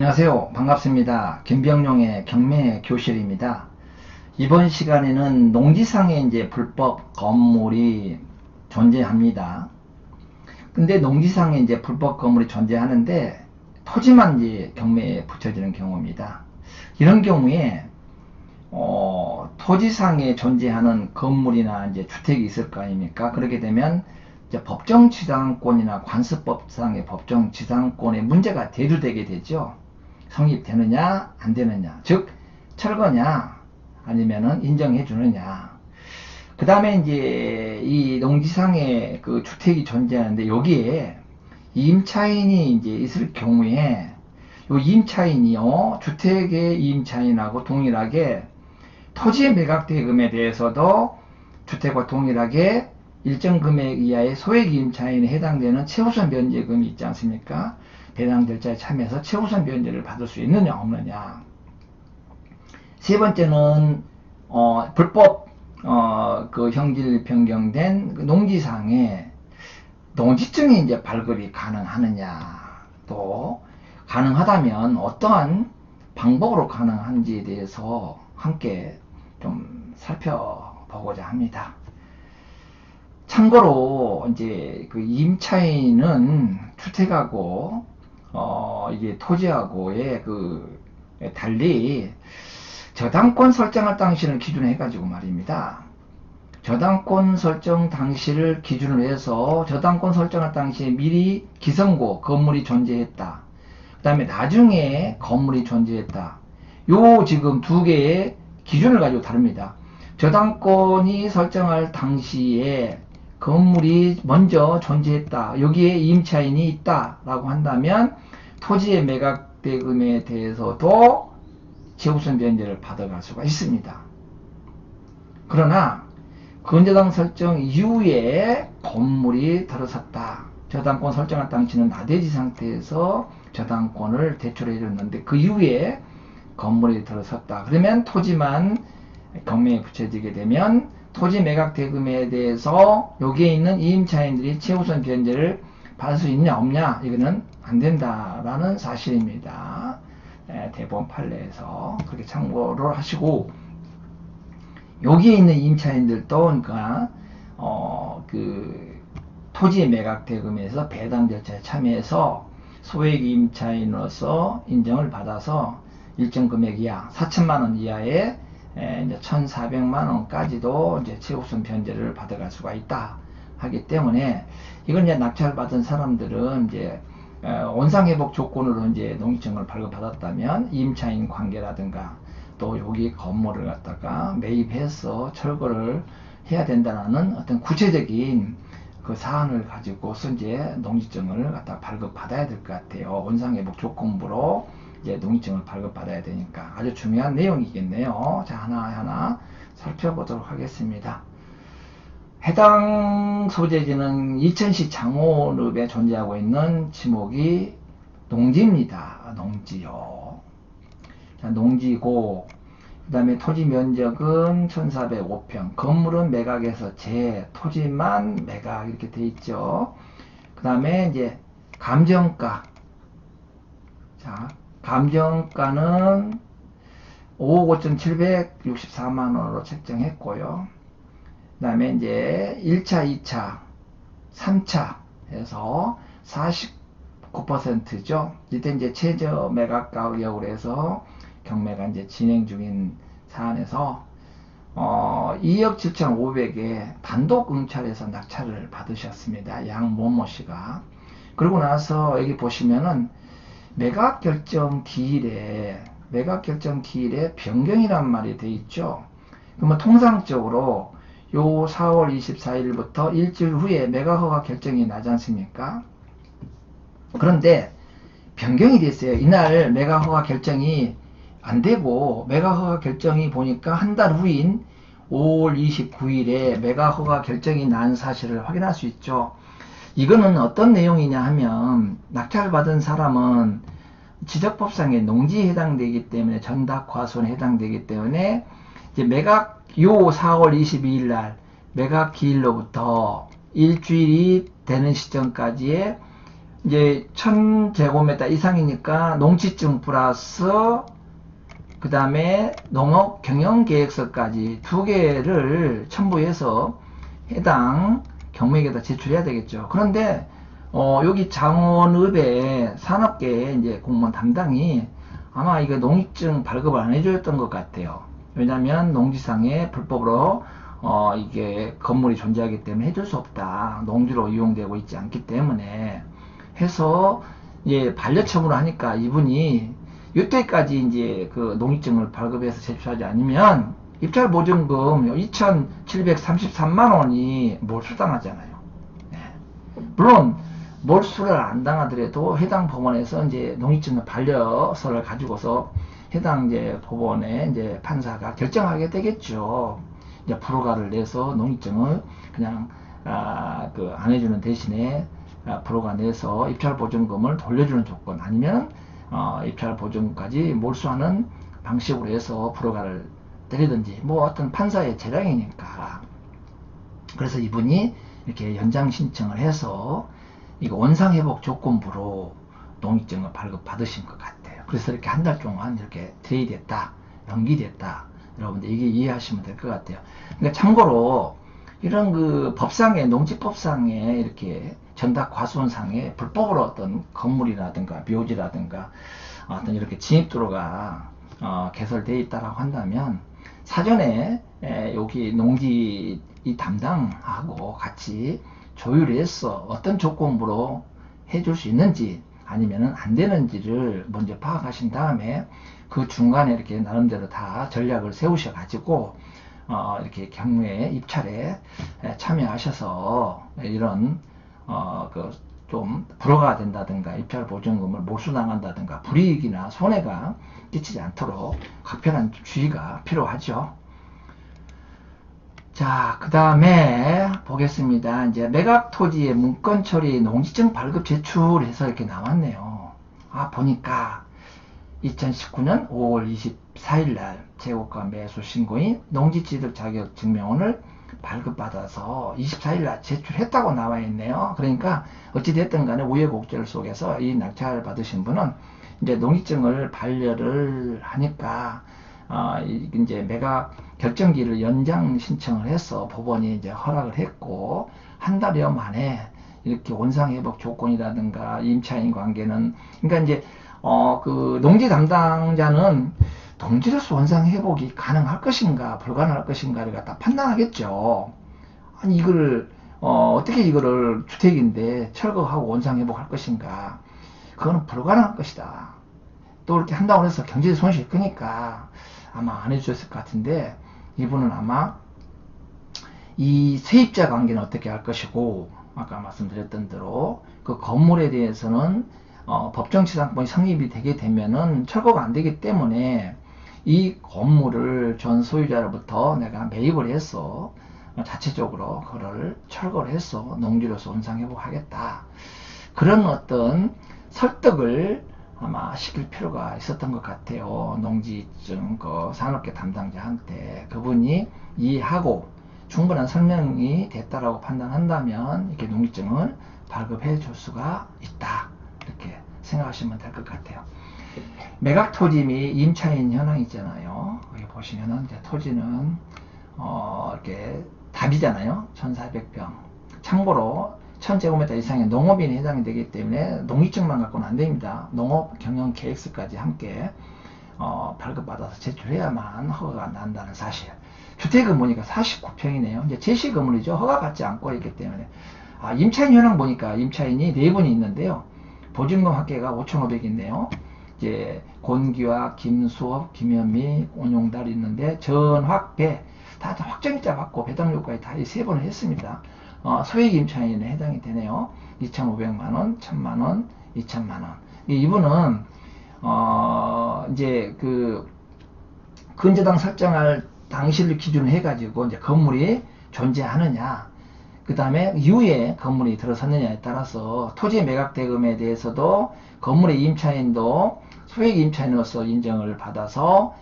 안녕하세요. 반갑습니다. 김병용의 경매 교실입니다. 이번 시간에는 농지상에 이제 불법 건물이 존재합니다. 근데 농지상에 이제 불법 건물이 존재하는데 토지만 이제 경매에 붙여지는 경우입니다. 이런 경우에 토지상에 존재하는 건물이나 이제 주택이 있을 거 아닙니까? 그렇게 되면 이제 법정지상권이나 관습법상의 법정지상권에 문제가 대두되게 되죠. 성립되느냐 안 되느냐, 즉 철거냐 아니면은 인정해 주느냐. 그 다음에 이제 이 농지상에 그 주택이 존재하는데 여기에 임차인이 이제 있을 경우에 요 임차인이요, 주택의 임차인하고 동일하게 토지의 매각 대금에 대해서도 주택과 동일하게 일정 금액 이하의 소액 임차인에 해당되는 최우선 변제금이 있지 않습니까? 배당 절차에 참여해서 최우선 변제를 받을 수 있느냐 없느냐. 세 번째는 불법 그 형질 변경된 그 농지상에 농지증이 이제 발급이 가능하느냐, 또 가능하다면 어떠한 방법으로 가능한지에 대해서 함께 좀 살펴보고자 합니다. 참고로 이제 그 임차인은 주택하고 이게 토지하고의 그 달리 저당권 설정할 당시를 기준으로 해가지고 말입니다. 저당권 설정 당시를 기준으로 해서 저당권 설정할 당시에 미리 기성고 건물이 존재했다, 그 다음에 나중에 건물이 존재했다, 요 지금 두 개의 기준을 가지고 다릅니다. 저당권이 설정할 당시에 건물이 먼저 존재했다, 여기에 임차인이 있다 라고 한다면 토지의 매각 대금에 대해서도 최우선 변제를 받아갈 수가 있습니다. 그러나 근저당 설정 이후에 건물이 들어섰다, 저당권 설정할 당시는 나대지 상태에서 저당권을 대출해 줬는데 그 이후에 건물이 들어섰다, 그러면 토지만 경매에 붙여지게 되면 토지 매각 대금에 대해서 여기에 있는 임차인들이 최우선 변제를 받을 수 있냐 없냐, 이거는 안 된다라는 사실입니다. 대법원 판례에서 그렇게 참고를 하시고, 여기에 있는 임차인들도 그러니까 그 토지 매각 대금에서 배당 절차에 참여해서 소액 임차인으로서 인정을 받아서 일정 금액 이하 4천만 원 이하의 이제 1,400만 원까지도 이제 최우선 변제를 받아갈 수가 있다 하기 때문에, 이건 이제 낙찰 받은 사람들은 이제 원상회복 조건으로 이제 농지증을 발급받았다면 임차인 관계라든가 또 여기 건물을 갖다가 매입해서 철거를 해야 된다는 어떤 구체적인 그 사안을 가지고서 이제 농지증을 갖다 발급받아야 될 것 같아요. 원상회복 조건부로 이제 농지증을 발급받아야 되니까 아주 중요한 내용이겠네요. 자, 하나하나 살펴보도록 하겠습니다. 해당 소재지는 이천시 장호읍에 존재하고 있는 지목이 농지입니다. 농지요. 자, 농지고, 그 다음에 토지 면적은 1405평, 건물은 매각에서 재, 토지만 매각 이렇게 돼 있죠. 그 다음에 이제 감정가. 자, 감정가는 5억 5,764만원으로 책정했고요. 그 다음에 이제 1차, 2차, 3차 해서 49%죠. 이때 이제 최저 매각 가격으로 해서 경매가 이제 진행 중인 사안에서 2억 7,500에 단독 응찰해서 낙찰을 받으셨습니다. 양모모 씨가. 그러고 나서 여기 보시면은 매각 결정 기일에 변경이란 말이 돼 있죠. 그러면 통상적으로 요 4월 24일부터 일주일 후에 매각 허가 결정이 나지 않습니까? 그런데 변경이 됐어요. 이날 매각 허가 결정이 안 되고, 매각 허가 결정이 보니까 한 달 후인 5월 29일에 매각 허가 결정이 난 사실을 확인할 수 있죠. 이거는 어떤 내용이냐 하면, 낙찰받은 사람은 지적법상의 농지에 해당되기 때문에, 전담과수원에 해당되기 때문에 이제 매각 요 4월 22일 날 매각 기일로부터 일주일이 되는 시점까지의 이제 1000제곱미터 이상이니까 농지증 플러스 그 다음에 농업 경영계획서까지 두 개를 첨부해서 해당 경매에다 제출해야 되겠죠. 그런데 여기 장원읍의 산업계 이제 공무원 담당이 아마 이거 농지증 발급을 안 해줬던 것 같아요. 왜냐하면 농지상에 불법으로 이게 건물이 존재하기 때문에 해줄 수 없다. 농지로 이용되고 있지 않기 때문에 해서 이제 반려청으로 하니까 이분이 이때까지 이제 그 농지증을 발급해서 제출하지 않으면 입찰 보증금 2,733만 원이 몰수당하잖아요. 네. 물론 몰수를 안 당하더라도 해당 법원에서 이제 농지증을 반려서를 가지고서 해당 이제 법원에 이제 판사가 결정하게 되겠죠. 이제 불허가를 내서 농지증을 그냥 안 해주는 대신에 불허가 내서 입찰 보증금을 돌려주는 조건 아니면 입찰 보증금까지 몰수하는 방식으로 해서 불허가를 때리든지 뭐 어떤 판사의 재량이니까. 그래서 이분이 이렇게 연장 신청을 해서 이거 원상회복 조건부로 농지증을 발급 받으신 것 같아요. 그래서 이렇게 한 달 동안 이렇게 딜레이됐다, 연기됐다. 여러분들 이게 이해하시면 될 것 같아요. 그러니까 참고로 이런 그 법상에 농지법상에 이렇게 전답 과수원상에 불법으로 어떤 건물이라든가 묘지라든가 어떤 이렇게 진입도로가 개설되어 있다라고 한다면 사전에 여기 농지 이 담당하고 같이 조율해서 어떤 조건부로 해줄 수 있는지 아니면은 안 되는지를 먼저 파악하신 다음에 그 중간에 이렇게 나름대로 다 전략을 세우셔 가지고 이렇게 경매 입찰에 참여하셔서 이런 좀 불허가 된다든가 입찰 보증금을 몰수당한다든가 불이익이나 손해가 끼치지 않도록 각별한 주의가 필요하죠. 자, 그 다음에 보겠습니다. 이제 매각 토지의 문건 처리 농지증 발급 제출해서 이렇게 나왔네요. 보니까 2019년 5월 24일 날 재고가 매수 신고인 농지취득 자격 증명원을 발급받아서 24일 날 제출했다고 나와 있네요. 그러니까 어찌됐든 간에 우여곡절 속에서 이 낙찰을 받으신 분은 이제 농지증을 반려를 하니까 이제 매각 결정기를 연장 신청을 해서 법원이 이제 허락을 했고 한 달여 만에 이렇게 원상회복 조건이라든가 임차인 관계는 그러니까 이제 그 농지 담당자는 농지로서 원상회복이 가능할 것인가 불가능할 것인가를 갖다 판단하겠죠. 아니 이거를 어떻게 이거를 주택인데 철거하고 원상회복할 것인가, 그거는 불가능할 것이다. 또 이렇게 한다고 해서 경제적 손실이 크니까 아마 안 해주셨을 것 같은데, 이분은 아마 이 세입자 관계는 어떻게 할 것이고, 아까 말씀드렸던 대로 그 건물에 대해서는 법정치상권이 성립이 되게 되면은 철거가 안 되기 때문에 이 건물을 전 소유자로부터 내가 매입을 해서 자체적으로 그거를 철거를 해서 농지로서 원상회복하겠다, 그런 어떤 설득을 아마 시킬 필요가 있었던 것 같아요. 농지증 그 산업계 담당자한테 그분이 이해하고 충분한 설명이 됐다라고 판단한다면 이렇게 농지증을 발급해 줄 수가 있다, 이렇게 생각하시면 될 것 같아요. 매각 토지 및 임차인 현황 있잖아요. 여기 보시면은 이제 토지는 이렇게 답이잖아요. 1400평. 참고로 1000제곱미터 이상의 농업인이 해당이 되기 때문에 농지증만 갖고는 안 됩니다. 농업 경영 계획서까지 함께 발급받아서 제출해야만 허가가 난다는 사실. 주택은 보니까 49평이네요. 이제 제시 건물이죠. 허가받지 않고 있기 때문에. 임차인 현황 보니까 임차인이 4분이 있는데요. 보증금 합계가 5,500인데요. 이제 권기화, 김수업, 김현미, 온용달 있는데 전확, 배 다 확정일자 받고 배당 요구까지 다 이 3번을 했습니다. 소액 임차인에 해당이 되네요. 2,500만원, 1,000만원, 2,000만원. 이분은 이제 그 근저당 설정할 당시를 기준으로 해가지고 이제 건물이 존재하느냐, 그 다음에 이후에 건물이 들어섰느냐에 따라서 토지 매각 대금에 대해서도 건물의 임차인도 소액 임차인으로서 인정을 받아서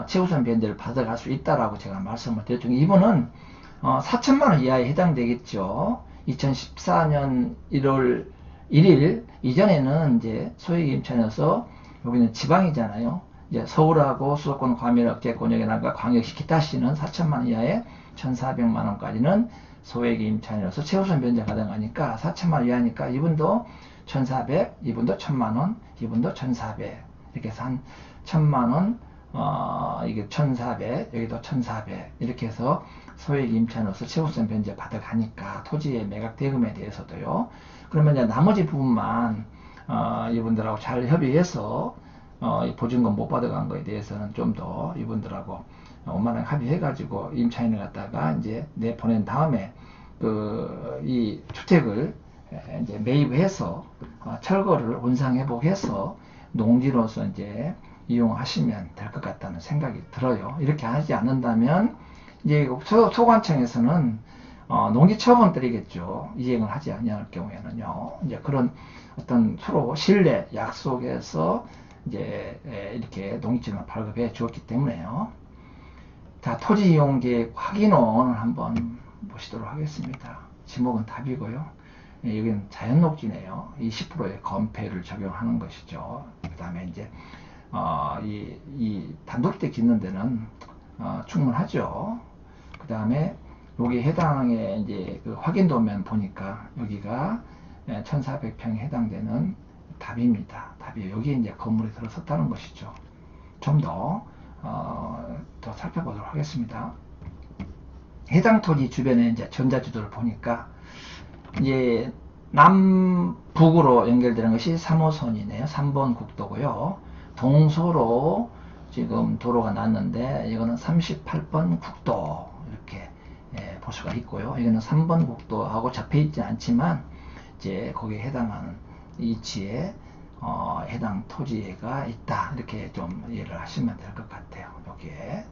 최우선 변제를 받아갈 수 있다라고 제가 말씀을 드렸죠. 이분은 4천만원 이하에 해당되겠죠. 2014년 1월 1일 이전에는 이제 소액 임차인으로서 여기는 지방이잖아요. 이제 서울하고 수도권 과밀억제권역이나 광역시 기타시는 4천만 원 이하에 1,400만 원까지는 소액 임차인으로서 최우선 변제 가능하니까 4천만 원 이하니까 이분도 1,400, 이분도 1,000만 원, 이분도 1,400 이렇게 해서 한 1,000만 원, 이게 1,400, 여기도 1,400 이렇게 해서 소액 임차인으로서 최우선 변제 받아가니까 토지의 매각 대금에 대해서도요. 그러면 이제 나머지 부분만 이분들하고 잘 협의해서 보증금 못 받아간 거에 대해서는 좀 더 이분들하고 원만하게 합의해가지고 임차인을 갖다가 이제 내보낸 다음에 이 주택을 이제 매입해서 철거를 원상회복해서 농지로서 이제 이용하시면 될 것 같다는 생각이 들어요. 이렇게 하지 않는다면 이제 소관청에서는 농지 처분드리겠죠. 이행을 하지 아니할 경우에는요. 이제 그런 어떤 서로 신뢰 약속에서 이제 이렇게 농지를 발급해 주었기 때문에요. 자, 토지 이용 계획 확인원을 한번 보시도록 하겠습니다. 지목은 답이고요. 여기는 자연 녹지네요. 20%의 건폐율을 적용하는 것이죠. 그 다음에 이제 이 단독주택 짓는 데는 충분하죠. 그 다음에 여기 해당에 이제 그 확인도면 보니까 여기가 1,400평에 해당되는 답입니다. 답이 여기 이제 건물이 들어섰다는 것이죠. 좀 더 살펴보도록 하겠습니다. 해당 토지 주변에 이제 전자지도를 보니까 이제 남북으로 연결되는 것이 3호선이네요. 3번 국도고요. 동서로 지금 도로가 났는데 이거는 38번 국도 이렇게 볼 수가 있고요. 이거는 3번 국도하고 접해 있지 않지만 이제 거기에 해당하는 위치에 해당 토지가 있다 이렇게 좀 이해를 하시면 될 것 같아요. 여기에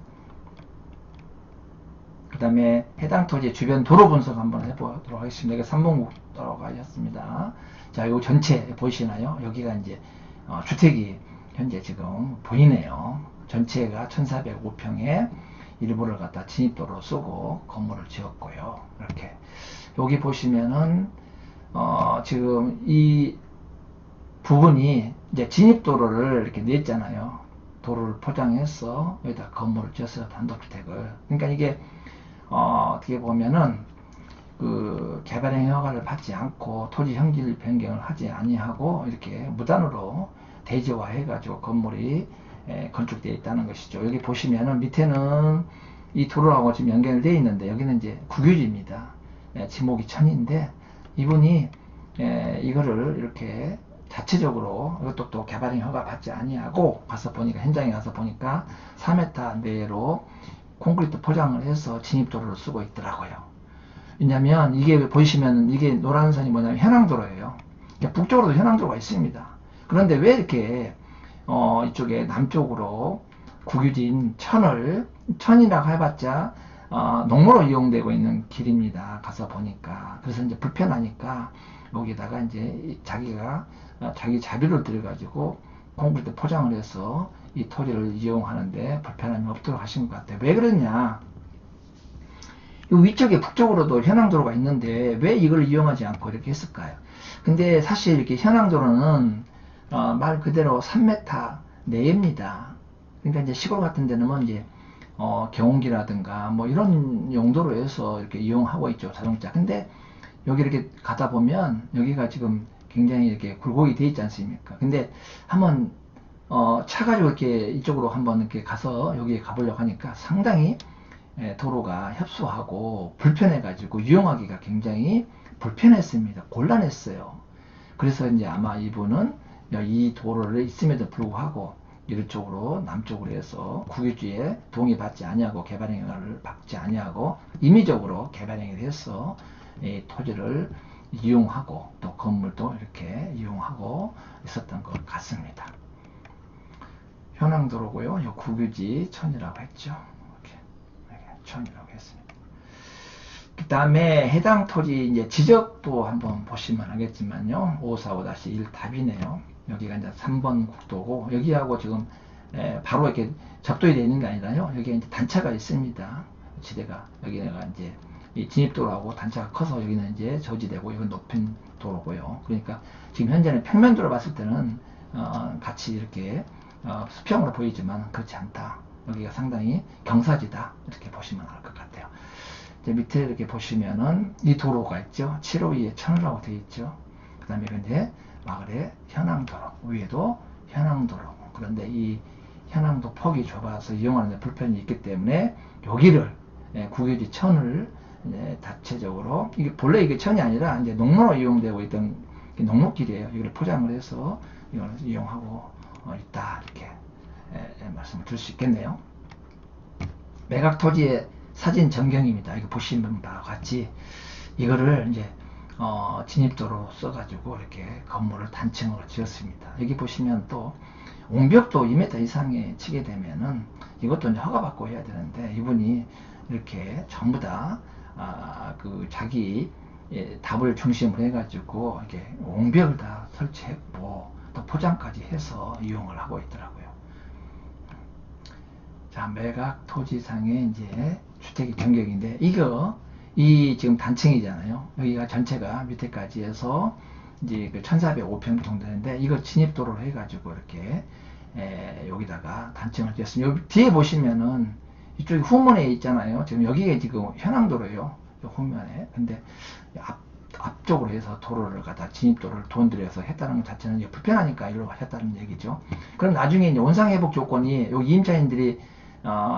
그 다음에 해당 토지 주변 도로 분석 한번 해보도록 하겠습니다. 이게 3번 국도로가 있습니다. 자, 요 전체 보이시나요? 여기가 이제 주택이 현재 지금 보이네요. 전체가 1,405평에 일부를 갖다 진입도로 쓰고 건물을 지었고요. 이렇게 여기 보시면은 지금 이 부분이 이제 진입도로를 이렇게 냈잖아요. 도로를 포장해서 여기다 건물을 지었어요. 단독주택을. 그러니까 이게 어떻게 보면은 그 개발행 허가를 받지 않고 토지 형질 변경을 하지 아니하고 이렇게 무단으로 대지화 해가지고 건물이 건축되어 있다는 것이죠. 여기 보시면은 밑에는 이 도로하고 지금 연결되어 있는데 여기는 이제 국유지입니다. 지목이 천인데 이분이 이거를 이렇게 자체적으로 이것도 또 개발행 허가 받지 아니하고 가서 보니까 현장에 가서 보니까 4m 내로 콘크리트 포장을 해서 진입도로를 쓰고 있더라고요. 왜냐면 이게 보시면 이게 노란 선이 뭐냐면 현황도로예요. 그러니까 북쪽으로도 현황도로가 있습니다. 그런데 왜 이렇게 이쪽에 남쪽으로 국유지인 천이라고 해봤자 농로로 이용되고 있는 길입니다. 가서 보니까 그래서 이제 불편하니까 여기다가 이제 자기가 자기 자비를 들여가지고 콘크리트 포장을 해서 이 토지를 이용하는데 불편함이 없도록 하신 것 같아요. 왜 그러냐? 이 위쪽에 북쪽으로도 현황도로가 있는데 왜 이걸 이용하지 않고 이렇게 했을까요? 근데 사실 이렇게 현황도로는 말 그대로 3m 내입니다. 그러니까 이제 시골 같은 데는 뭐 이제 경운기라든가 뭐 이런 용도로 해서 이렇게 이용하고 있죠, 자동차. 근데 여기 이렇게 가다 보면 여기가 지금 굉장히 이렇게 굴곡이 돼 있지 않습니까? 근데 한번 차가지고 이렇게 이쪽으로 한번 이렇게 가서 여기에 가보려고 하니까 상당히 도로가 협소하고 불편해가지고 이용하기가 굉장히 불편했습니다. 곤란했어요. 그래서 이제 아마 이분은 이 도로를 있음에도 불구하고 이쪽으로 남쪽으로 해서 국유지에 동의받지 아니하고 개발행위를 받지 아니하고 임의적으로 개발행위를 해서 이 토지를 이용하고 또 건물도 이렇게 이용하고 있었던 것 같습니다. 현황도로고요. 이 국유지 천이라고 했죠. 이렇게 천이라고 했습니다. 그 다음에 해당 토지 이제 지적도 한번 보시면 알겠지만요. 545-1 답이네요. 여기가 이제 3번 국도고 여기하고 지금 바로 이렇게 접도이 되어 있는 게 아니라요. 여기에 이제 단차가 있습니다. 지대가 여기가 이제 이 진입도로하고 단차가 커서 여기는 이제 저지되고 이건 높은 도로고요. 그러니까 지금 현재는 평면도로 봤을 때는 같이 이렇게 수평으로 보이지만 그렇지 않다. 여기가 상당히 경사지다. 이렇게 보시면 알 것 같아요. 이제 밑에 이렇게 보시면은 이 도로가 있죠. 752에 1000이라고 되어 있죠. 그 다음에 이제 마을의 현황도로, 위에도 현황도로. 그런데 이 현황도 폭이 좁아서 이용하는 데 불편이 있기 때문에 여기를 국유지 1000을 자체적으로, 이게 본래 이게 1000이 아니라 이제 농로로 이용되고 있던 농로길이에요. 이걸 포장을 해서 이걸 이용하고 있다. 이렇게 말씀을 드릴 수 있겠네요. 매각 토지의 사진 전경입니다. 이거 보시는 바와 같이 이거를 이제 진입도로 써가지고 이렇게 건물을 단층으로 지었습니다. 여기 보시면 또 옹벽도 2m 이상에 치게 되면은 이것도 이제 허가받고 해야 되는데, 이분이 이렇게 전부 다 그 자기 답을 중심으로 해가지고 이렇게 옹벽을 다 설치했고 또 포장까지 해서 이용을 하고 있더라고요. 자, 매각 토지상의 이제 주택의 전격인데, 이 지금 단층이잖아요. 여기가 전체가 밑에까지 해서 이제 그 1405평 정도 되는데, 이거 진입도로로 해가지고 이렇게 여기다가 단층을 지었습니다. 여기 뒤에 보시면은 이쪽에 후문에 있잖아요. 지금 여기가 지금 현황도로예요. 후면에. 근데 앞쪽으로 해서 도로를 갖다 진입도로를 돈 들여서 했다는 것 자체는 불편하니까 이리로 했다는 얘기죠. 그럼 나중에 이제 원상회복 조건이 여기 임차인들이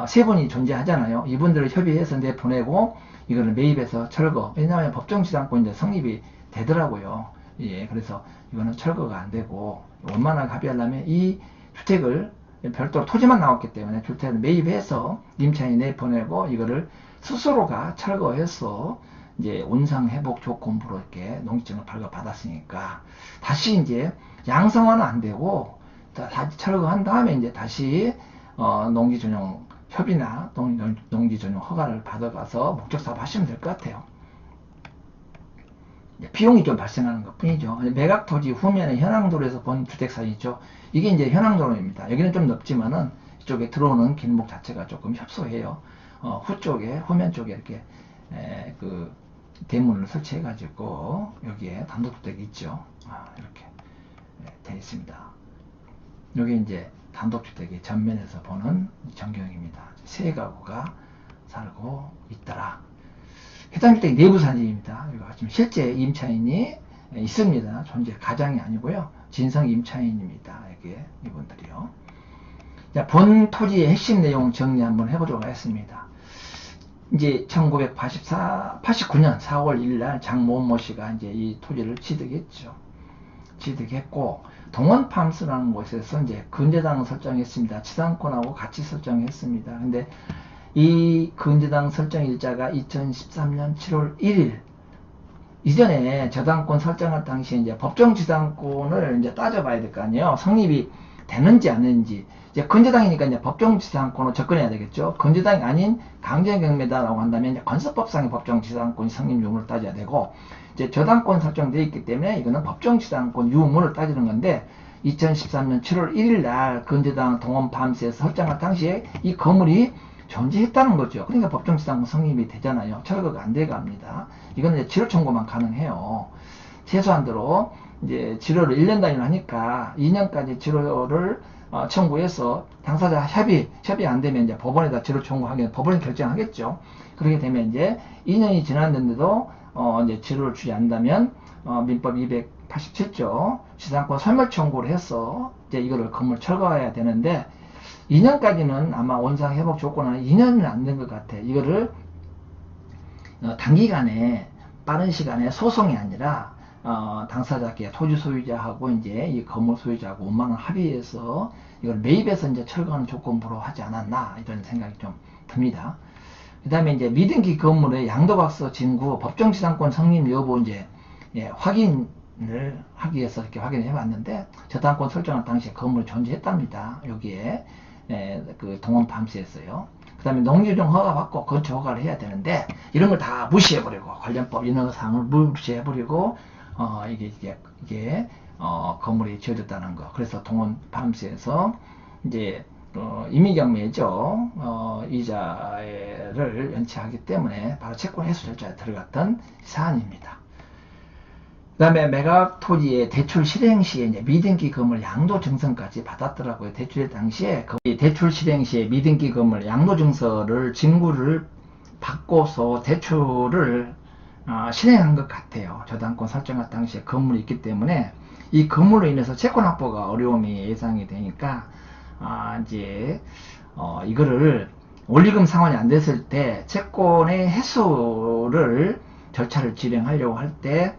세 분이 존재하잖아요. 이분들을 협의해서 내보내고 이거를 매입해서 철거. 왜냐하면 법정지상권 이제 성립이 되더라고요. 예, 그래서 이거는 철거가 안 되고 원만하게 합의하려면 이 주택을 별도로 토지만 나왔기 때문에 주택을 매입해서 임차인이 내보내고 이거를 스스로가 철거해서 이제 원상회복 조건부로 이렇게 농지증을 발급받았으니까 다시 이제 양성화는 안 되고 다시 철거한 다음에 이제 다시 농지전용 협의나 농지전용 허가를 받아가서 목적사업 하시면 될 것 같아요. 비용이 좀 발생하는 것 뿐이죠. 매각 토지 후면에 현황도로에서 본 주택 사진이죠. 이게 이제 현황도로입니다. 여기는 좀 넓지만은 이쪽에 들어오는 길목 자체가 조금 협소해요. 후면 쪽에 이렇게 그 대문을 설치해 가지고 여기에 단독주택이 있죠. 이렇게 되어 있습니다. 여기 이제 단독주택이 전면에서 보는 전경입니다. 세 가구가 살고 있더라. 해당 주택 내부 사진입니다. 이거 지금 실제 임차인이 있습니다. 존재 가장이 아니고요. 진성 임차인입니다. 이게 이분들이요. 자, 본 토지의 핵심 내용 정리 한번 해보도록 하겠습니다. 이제 1989년 4월 1일 날 장모모 씨가 이제 이 토지를 취득했죠. 취득했고 동원팜스라는 곳에서 이제 근저당을 설정했습니다. 지상권하고 같이 설정했습니다. 근데 이 근저당 설정 일자가 2013년 7월 1일 이전에 저당권 설정할 당시에 이제 법정 지상권을 이제 따져봐야 될 거 아니에요. 성립이 되는지 안 되는지. 이제 근저당이니까 이제 법정 지상권으로 접근해야 되겠죠. 근저당이 아닌 강제경매다라고 한다면 이제 건설법상의 법정 지상권 성립 유무를 따져야 되고, 이제 저당권 설정되어 있기 때문에 이거는 법정 지상권 유무를 따지는 건데, 2013년 7월 1일 날 근저당 동원팜스에서 설정할 당시에 이 건물이 존재했다는 거죠. 그러니까 법정지상권 성립이 되잖아요. 철거가 안 돼가 합니다. 이거는 이제 지료 청구만 가능해요. 최소한도로 이제 지료를 1년 단위로 하니까 2년까지 지료를 청구해서 당사자 협의 안 되면 이제 법원에다 지료 청구하게 법원이 결정하겠죠. 그렇게 되면 이제 2년이 지났는데도 이제 지료를 주지 않는다면 민법 287조 지상권 소멸 청구를 해서 이제 이거를 건물 철거해야 되는데, 2년까지는 아마 원상 회복 조건은 2년은 안 된 것 같아. 이거를 단기간에 빠른 시간에 소송이 아니라 당사자께 토지 소유자하고 이제 이 건물 소유자하고 5만 원 합의해서 이걸 매입해서 이제 철거하는 조건부로 하지 않았나 이런 생각이 좀 듭니다. 그 다음에 이제 미등기 건물의 양도박서 진구 법정지상권 성립 여부 이제 확인을 하기 위해서 이렇게 확인을 해봤는데, 저당권 설정할 당시에 건물 존재했답니다. 여기에 그 동원팜스였어요. 그 다음에 농지종 허가 받고 건축 허가를 해야 되는데 이런 걸 다 무시해버리고 관련법 인허사항을 무시해버리고 이게 건물이 지어졌다는 거. 그래서 동원팜스에서 이제 임의경매죠. 이자를 연체하기 때문에 바로 채권 회수 절차에 들어갔던 사안입니다. 그 다음에 매각 토지의 대출 실행 시에 이제 미등기 건물 양도 증서까지 받았더라고요. 대출의 당시에 대출 실행 시에 미등기 건물 양도 증서를 진구를 받고서 대출을 실행한 것 같아요. 저당권 설정할 당시에 건물이 있기 때문에 이 건물로 인해서 채권 확보가 어려움이 예상이 되니까 이제 이거를 원리금 상환이 안 됐을 때 채권의 해소를 절차를 진행하려고 할 때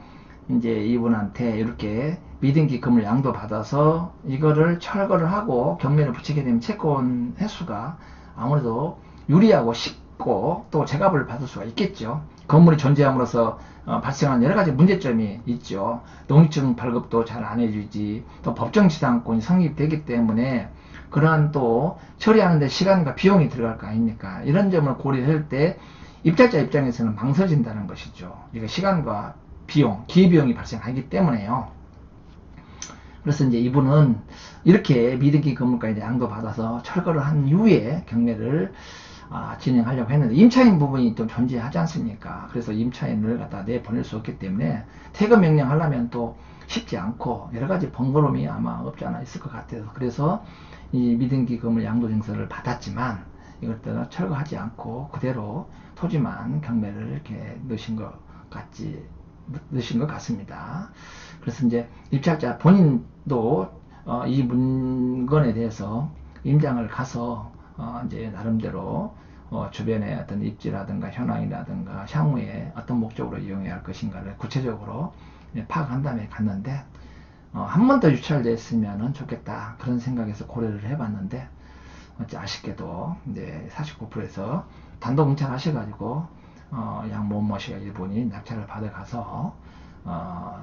이제 이분한테 이렇게 미등기 건물 양도 받아서 이거를 철거를 하고 경매를 붙이게 되면 채권 해수가 아무래도 유리하고 쉽고 또 재갑을 받을 수가 있겠죠. 건물이 존재함으로써 발생한 여러 가지 문제점이 있죠. 농지증 발급도 잘 안 해주지, 또 법정지상권이 성립되기 때문에 그러한 또 처리하는데 시간과 비용이 들어갈 거 아닙니까? 이런 점을 고려할 때 입찰자 입장에서는 망설여진다는 것이죠. 이거 시간과 비용, 기회비용이 발생하기 때문에요. 그래서 이제 이분은 이렇게 미등기 건물까지 양도 받아서 철거를 한 이후에 경매를 진행하려고 했는데 임차인 부분이 좀 존재하지 않습니까? 그래서 임차인을 갖다 내보낼 수 없기 때문에 퇴거 명령 하려면 또 쉽지 않고 여러 가지 번거로움이 아마 없지 않아 있을 것 같아서 그래서 이 미등기 건물 양도 증서를 받았지만 이것들은 철거하지 않고 그대로 토지만 경매를 이렇게 넣으신 것 같습니다. 그래서 이제 입찰자 본인도 이 문건에 대해서 임장을 가서 이제 나름대로 주변의 어떤 입지라든가 현황이라든가 향후에 어떤 목적으로 이용해야 할 것인가를 구체적으로 파악한 다음에 갔는데 한 번 더 유찰됐으면 좋겠다 그런 생각에서 고려를 해봤는데 아쉽게도 이제 49%에서 단독 응찰 하셔가지고 양모모 씨가 일본이 낙찰을 받아가서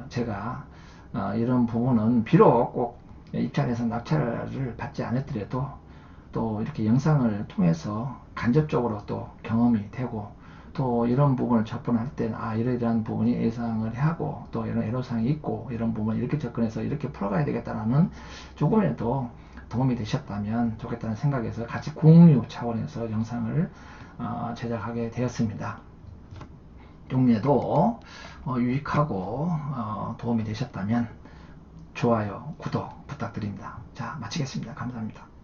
제가 이런 부분은 비록 꼭 입찰에서 낙찰을 받지 않았더라도 또 이렇게 영상을 통해서 간접적으로 또 경험이 되고 또 이런 부분을 접근할 때는 이러이러한 부분이 예상을 하고 또 이런 애로사항이 있고 이런 부분을 이렇게 접근해서 이렇게 풀어가야 되겠다라는 조금이라도 도움이 되셨다면 좋겠다는 생각에서 같이 공유 차원에서 영상을 제작하게 되었습니다. 용례도 유익하고 도움이 되셨다면 좋아요, 구독 부탁드립니다. 자, 마치겠습니다. 감사합니다.